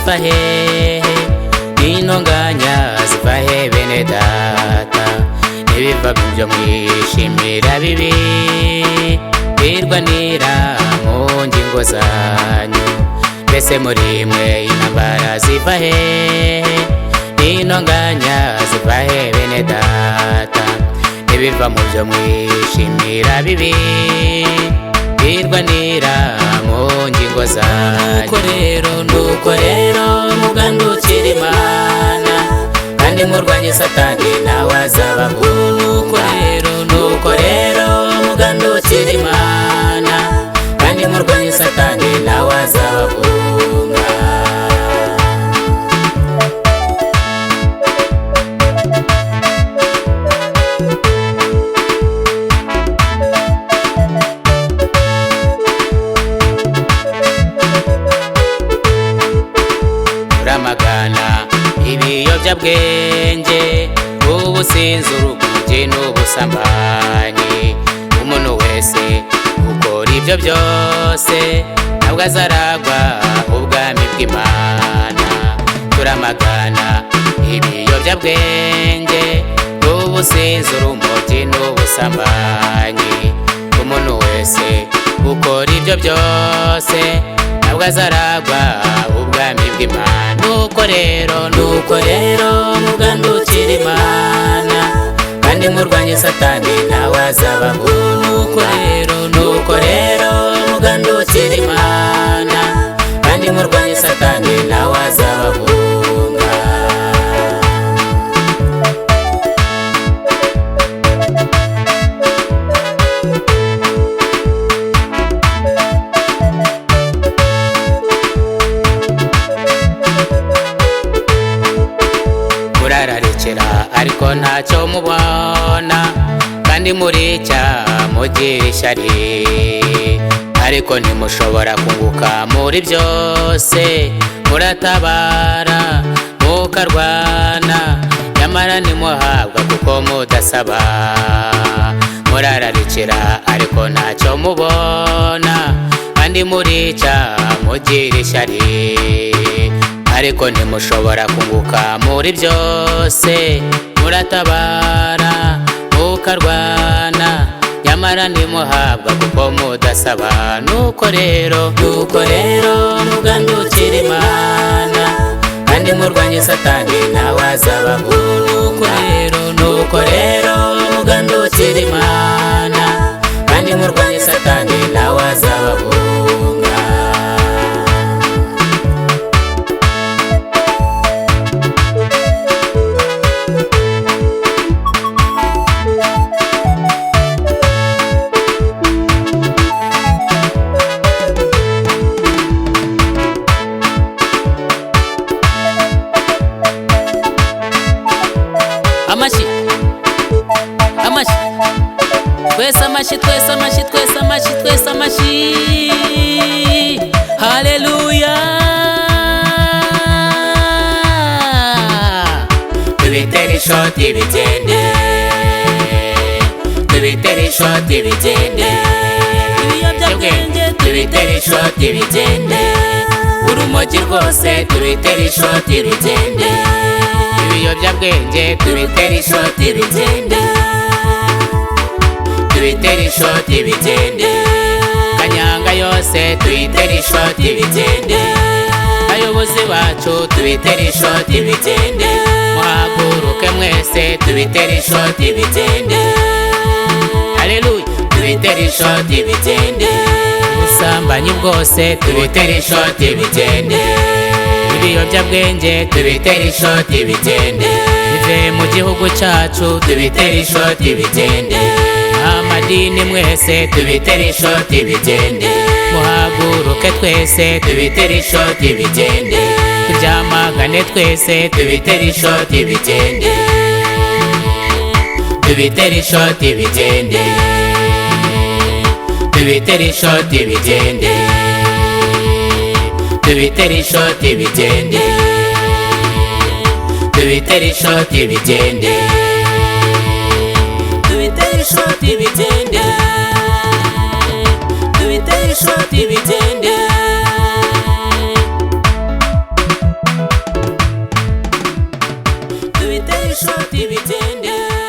ziva hehe, n'intonganya ziva he bene data, n'ibiva byo mwishimira bibi birwanira mu ngingo zanyu. Mbese muri mwe intambara ziva hehe, n'intonganya ziva he bene data, n'ibiva mu byo mwishimira bibi birwanira mu ngingo zanyu. Nuko rero mugandukira Imana kandi murwanye Satani nawe azabaho. Nuko rero mugandukira Imana kandi murwanye Satani nawe azabahunga. Turamagana ibiyobyabwenge, ubusinzi, urumogi n'ubusambanyi. Umuntu wese ukora ibyo byose ntabwo azaragwa ubwami bw'Imana. Turamagana ibiyobyabwenge, ubusinzi, urumogi n'ubusambanyi. Umuntu wese ukora ibyo byose ntabwo azaragwa ubwami bw'Imana. Nuko rero mugandukira Imana kandi murwanye Satani nawe azabaho. Nuko rero mugandukira Imana kandi murwanye Satani nawe azabahunga. Murarekera ariko ntacyo mubona, kandi murica mugira ishyari, ariko ntimushobora kunguka muri byose. Muratabara mukarwana, nyamara ntimuhabwa kuko mudasaba. Murarekera ariko ntacyo mubona, kandi murica mugira ishyari, ariko ntimushobora kunguka muri byose. Muratabara mukarwana, nyamara ntimuhabwa kuko mudasaba. Nuko rero mugandukira Imana kandi murwanye Satani nawe azabaho. Nuko rero mugandukira Imana kandi murwanye Satani nawe azabahunga. Amashi, amashi, twese amashi, twese amashi, twese amashi, twese amashi. Haleluya. Tubitere ishoti bigende, tubitere ishoti bigende, tubitere ishoti bigende, urumogi rwose tubitere ishoti bigende, ibiyobyabwenge tubitere ishoti bigende, tubitere ishoti bigende, kanyanga yose tuyitere ishoti bigende, abayobozi bacu tubitere ishoti bigende, muhaguruke mwese tubitere ishoti bigende. Haleluya. Tubitere ishoti bigende, ubusambanyi bwose tubitere ishoti bigende, ibiyobyabwenge tubitere ishoti bigende, bive mu gihugu cyacu tubitere ishoti bigende, amadini mwese tubitere ishoti bigende, muhaguruke twese tubitere ishoti bigende, tubyamagane twese tubitere ishoti bigende, tubitere ishoti bigende, tubitere ishoti bigende, tubitere ishoti bigende, tubitere ishoti bigende, tubitere ishoti bigende, tubitere ishoti bigende. shoti bitende.